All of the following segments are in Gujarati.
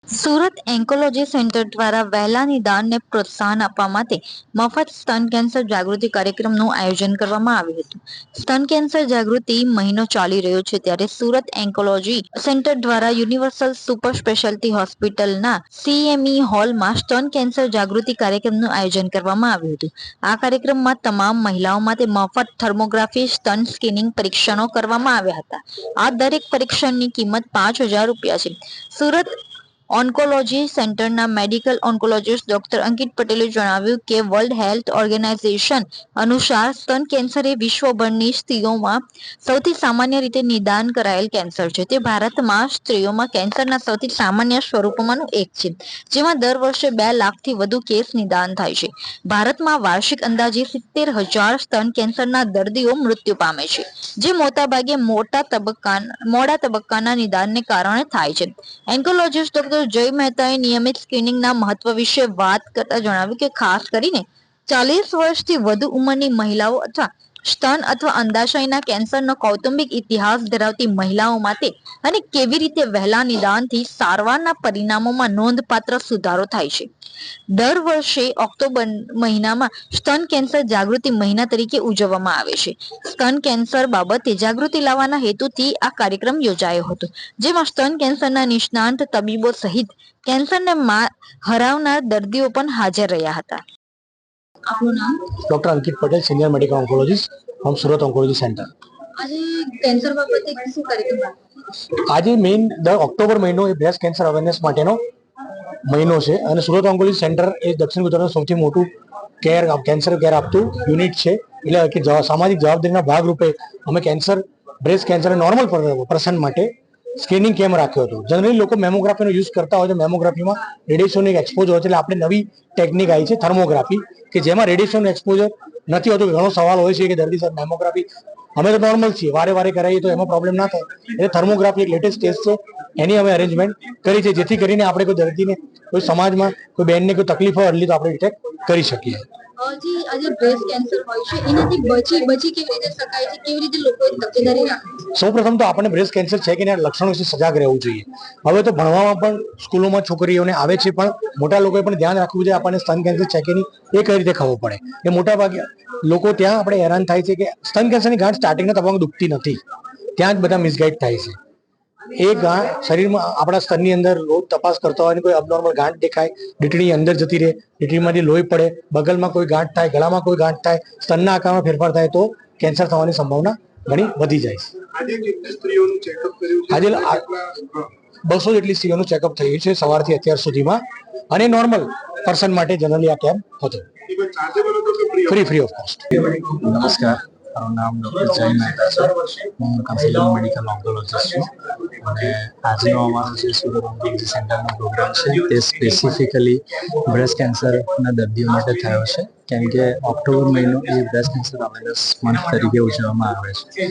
સુરત એન્કોલોજી સેન્ટર દ્વારા વહેલા નિદાનને પ્રોત્સાહન આપવા માટે મફત સ્તન કેન્સર જાગૃતિ કાર્યક્રમનું આયોજન કરવામાં આવ્યું હતું. સ્તન કેન્સર જાગૃતિ મહિનો ચાલી રહ્યો છે ત્યારે સુરત એન્કોલોજી સેન્ટર દ્વારા યુનિવર્સલ સુપર સ્પેશિયાલિટી હોસ્પિટલના CME હોલમાં સ્તન કેન્સર જાગૃતિ કાર્યક્રમનું આયોજન કરવામાં આવ્યું હતું. આ કાર્યક્રમમાં તમામ મહિલાઓ માટે મફત થર્મોગ્રાફી સ્તન સ્ક્રીનિંગ પરીક્ષણો કરવામાં આવ્યા હતા. આ દરેક પરીક્ષણની કિંમત 5,000 રૂપિયા છે. સુરત ઓન્કોલોજી સેન્ટરના મેડિકલ ઓન્કોલોજીસ્ટ ડોક્ટર અંકિત પટેલે જણાવ્યું કે વર્લ્ડ હેલ્થ ઓર્ગેનાઇઝેશન અનુસાર સ્તન કેન્સર એ વિશ્વભરની સ્ત્રીઓમાં સૌથી સામાન્ય રીતે નિદાન કરાયેલ કેન્સર છે. તે ભારતમાં સ્ત્રીઓમાં કેન્સરના સૌથી સામાન્ય સ્વરૂપોમાંનું એક છે, જેમાં દર વર્ષે 2 લાખથી વધુ કેસ નિદાન થાય છે. ભારતમાં વાર્ષિક અંદાજે 70,000 સ્તન કેન્સરના દર્દીઓ મૃત્યુ પામે છે, જે મોટાભાગે મોડા તબક્કાના નિદાનને કારણે થાય છે. એન્કોલોજીસ્ટ ડોક્ટર જય મહેતાએ નિયમિત સ્ક્રીનિંગના મહત્વ વિશે વાત કરતા જણાવ્યું કે ખાસ કરીને 40 વર્ષથી વધુ ઉંમરની મહિલાઓ અથવા સ્તન અથવા અંડાશયના કેન્સરનો કૌટુંબિક ઇતિહાસ ધરાવતી મહિલાઓ માટે અને કેવી રીતે વહેલા નિદાનથી સારવારના પરિણામોમાં નોંધપાત્ર સુધારો થાય છે. દર વર્ષે ઓક્ટોબર મહિનામાં સ્તન કેન્સર જાગૃતિ મહિના તરીકે ઉજવવામાં આવે છે. સ્તન કેન્સર બાબતે જાગૃતિ લાવવાના હેતુથી આ કાર્યક્રમ યોજાયો હતો, જેમાં સ્તન કેન્સરના નિષ્ણાંત તબીબો સહિત કેન્સરને હરાવનાર દર્દીઓ પણ હાજર રહ્યા હતા. આપનું નામ? Doctor Ankit Patel, senior medical oncologist from Surat oncology centre. આજે કેન્સર બાબતે શું કાર્યક્રમ? આજે મેઇન ઓક્ટોબર મહિનો એ બ્રેસ્ટ કેન્સર અવેરનેસ માટેનો મહિનો છે અને સુરત ઓન્કોલોજી સેન્ટર એ દક્ષિણ ગુજરાતનું સૌથી મોટું કેન્સર કેર આપતું યુનિટ છે. એટલે કે સામાજિક જવાબદારીના ભાગરૂપે અમે બ્રેસ્ટ કેન્સર નોર્મલ પર્સન માટે સ્ક્રીનિંગ કેમ્પ રાખ્યો હતો. જનરલી લોકો મેમોગ્રાફીનો યુઝ કરતા હોય છે. મેમોગ્રાફીમાં રેડિયેશનનો એક એક્સપોઝર હોય છે, એટલે આપણે નવી ટેકનિક આવી છે થર્મોગ્રાફી, કે જેમાં રેડિયેશન એક્સપોઝર નથી હોતું. ઘણો સવાલ હોય છે કે દર્દી સાહેબ મેમોગ્રાફી અમે તો નોર્મલ છીએ, વારે કરાવીએ તો એમાં પ્રોબ્લેમ ના થાય. એટલે થર્મોગ્રાફી એક લેટેસ્ટ ટેસ્ટ છે, એની અમે અરેન્જમેન્ટ કરી છે, જેથી કરીને આપણે કોઈ દર્દીને, કોઈ સમાજમાં કોઈ બેનને કોઈ તકલીફ હોય એટલી તો આપણે ડિટેક્ટ કરી શકીએ. આજે બ્રેસ્ટ કેન્સર હોય છે, એનાથી બચી કેવી રીતે શકાય છે, કેવી રીતે લોકોએ તકેદારી રાખવી? સૌપ્રથમ તો આપણને બ્રેસ્ટ કેન્સર છે કે એના લક્ષણો વિશે સજાગ રહેવું જોઈએ. હવે તો ભણવામાં પણ સ્કૂલોમાં છોકરીઓને આવે છે, પણ મોટા લોકોએ પણ ધ્યાન રાખવું જોઈએ. આપણને સ્તન કેન્સર છે કે નહીં એ કઈ રીતે ખબર પડે. એ મોટા ભાગે લોકો ત્યાં આપણે હેરાન થાય છે કે સ્તન કેન્સરની ગાંઠ સ્ટાર્ટિંગના તબક્કામાં દુખતી નથી, ત્યાં જ બધા મિસગાઈડ થાય છે. એ ગાંઠ શરીરમાં આપણા સ્તનની અંદર રોજ તપાસ કરતા હોય, કોઈ અબનોર્મલ ગાંઠ દેખાય, ડીટડી અંદર જતી રહે, ડીટડીમાંથી લોહી પડે, બગલમાં કોઈ ગાંઠ થાય, ગળામાં કોઈ ગાંઠ થાય, સ્તનના આકારમાં ફેરફાર થાય, તો કેન્સર થવાની સંભાવના ઘણી વધી જાય છે. આજે 200 જેટલી સ્ત્રીઓનું ચેકઅપ થયું છે સવારથી અત્યાર સુધીમાં, અને નોર્મલ પર્સન માટે જનરલી આ કેમ્પ હતો. Free of cost. નમસ્કાર, મારું નામ ડૉક્ટર જય મહેતા છે. હું કન્સલ્ટન્ટ મેડિકલ ઓન્કોલોજીસ્ટ છું અને આજનો અમારો જે સુરત ઓન્કોલોજી સેન્ટરનો પ્રોગ્રામ છે તે સ્પેસિફિકલી બ્રેસ્ટ કેન્સરના દર્દીઓ માટે થયો છે, કેમ કે ઓક્ટોબર મહિનો એ બ્રેસ્ટ કેન્સર અવેરનેસ મંથ તરીકે ઉજવવામાં આવે છે.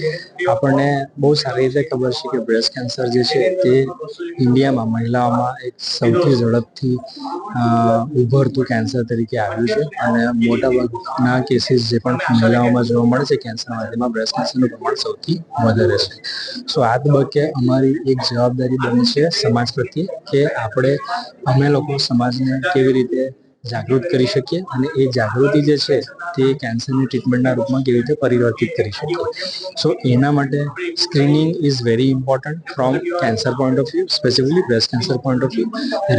આપણને બહુ સારી રીતે ખબર છે કે બ્રેસ્ટ કેન્સર જે છે તે ઇન્ડિયામાં મહિલાઓમાં એક સૌથી ઝડપથી ઉભરતું કેન્સર તરીકે આવ્યું છે અને મોટાભાગના કેસીસ જે પણ મહિલાઓમાં જોવા મળે છે કેન્સરમાં, તેમાં બ્રેસ્ટ કેન્સરનું પ્રમાણ સૌથી વધારે છે. સો આ તબક્કે અમારી એક જવાબદારી બની છે સમાજ પ્રત્યે કે અમે લોકો સમાજને કેવી રીતે જાગૃત કરી શકીએ અને એ જાગૃતિ જે છે તે કેન્સરની ટ્રીટમેન્ટના રૂપમાં કેવી રીતે પરિવર્તિત કરી શકીએ. સો એના માટે screening is very important from cancer point of view, specifically breast cancer point of view.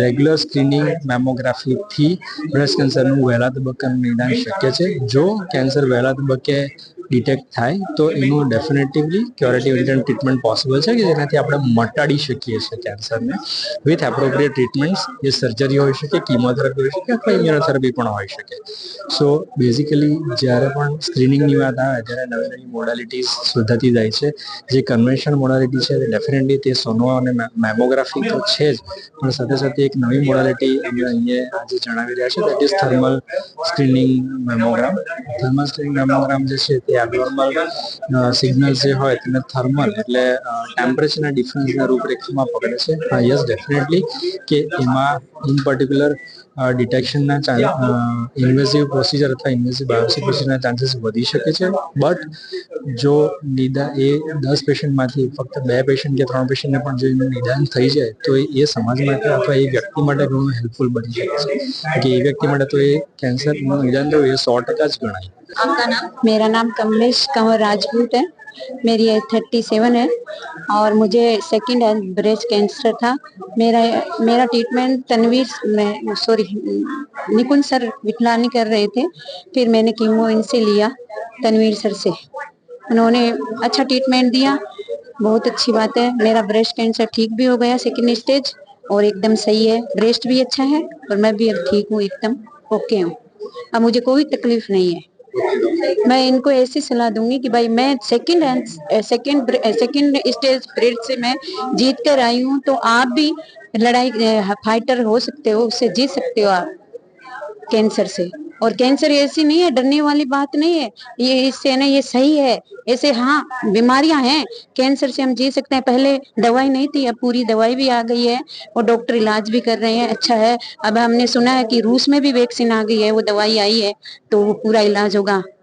Regular screening મેમોગ્રાફીથી બ્રેસ્ટ કેન્સરનું વહેલા તબક્કાનું નિદાન શક્ય છે. જો કેન્સર વહેલા તબક્કે ડિટેક્ટ થાય તો એનું ડેફિનેટિવલી ક્યોરેટિવ ટ્રીટમેન્ટ પોસિબલ છે, કે જેનાથી આપણે મટાડી શકીએ છીએ કેન્સરને વિથ એપ્રોપ્રિએટ ટ્રીટમેન્ટ્સ. એ સર્જરી હોઈ શકે, કીમોથેરાપી હોઈ શકે અથવા ઇમ્યુનોથેરાપી પણ હોઈ શકે. સો બેઝિકલી જ્યારે પણ સ્ક્રીનિંગની વાત આવે ત્યારે નવી મોડાલિટીઝ શોધાતી જાય છે. જે કન્વેન્શનલ મોડાલિટી છે તે ડેફિનેટલી તે સોનો અને મેમોગ્રાફી તો છે જ, પણ સાથે એક નવી મોડાલિટી અમે અહીંયા આજે જણાવી રહ્યા છે, that is thermal screening mammogram. Thermal screening mammogram જે છે તે એબનોર્મલ સિગ્નલ્સ જે હોય તેને થર્મલ એટલે ટેમ્પરેચરના ડિફરન્સના રૂપરેખામાં પકડે છે. યસ, ડેફિનેટલી કે એમાં ઇન પર્ટિક્યુલર ડિટેક્શનના ઇન્વેઝિવ પ્રોસિજર અથવા ઇન્વેઝિવ બાયોપ્સી પ્રોસિજરના ચાન્સીસ વધી શકે છે. બટ જો એ 10 પેશન્ટમાંથી ફક્ત 2 પેશન્ટ કે 3 પેશન્ટને પણ જો એનું નિદાન થઈ જાય તો એ સમાજ માટે અથવા એ વ્યક્તિ માટે ઘણું હેલ્પફુલ બની શકે છે કે એ વ્યક્તિ માટે તો એ કેન્સરનું નિદાન થયું એ 100% જ ગણાય. आपका नाम? मेरा नाम कमलेश कंवर राजपूत है। मेरी एज 37 है और मुझे सेकंड हैंड ब्रेस्ट कैंसर था। मेरा मेरा ट्रीटमेंट निकुंज सर विठलानी कर रहे थे। फिर मैंने कीमो इनसे लिया, तनवीर सर से। उन्होंने अच्छा ट्रीटमेंट दिया, बहुत अच्छी बात है। मेरा ब्रेस्ट कैंसर ठीक भी हो गया, सेकंड स्टेज, और एकदम सही है। ब्रेस्ट भी अच्छा है और मैं भी अब ठीक हूँ, एकदम ओके हूँ। अब मुझे कोई तकलीफ नहीं है। मैं इनको ऐसी सलाह दूंगी कि भाई मैं सेकंड स्टेज ब्रेस्ट से मैं जीत कर आई हूँ, तो आप भी लड़ाई फाइटर हो सकते हो, उससे जीत सकते हो आप कैंसर से। और कैंसर ऐसी नहीं है, डरने वाली बात नहीं है। ये इससे ना, ये सही है। ऐसे हाँ बीमारियां हैं, कैंसर से हम जी सकते हैं। पहले दवाई नहीं थी, अब पूरी दवाई भी आ गई है और डॉक्टर इलाज भी कर रहे हैं, अच्छा है। अब हमने सुना है कि रूस में भी वैक्सीन आ गई है, वो दवाई आई है, तो वो पूरा इलाज होगा।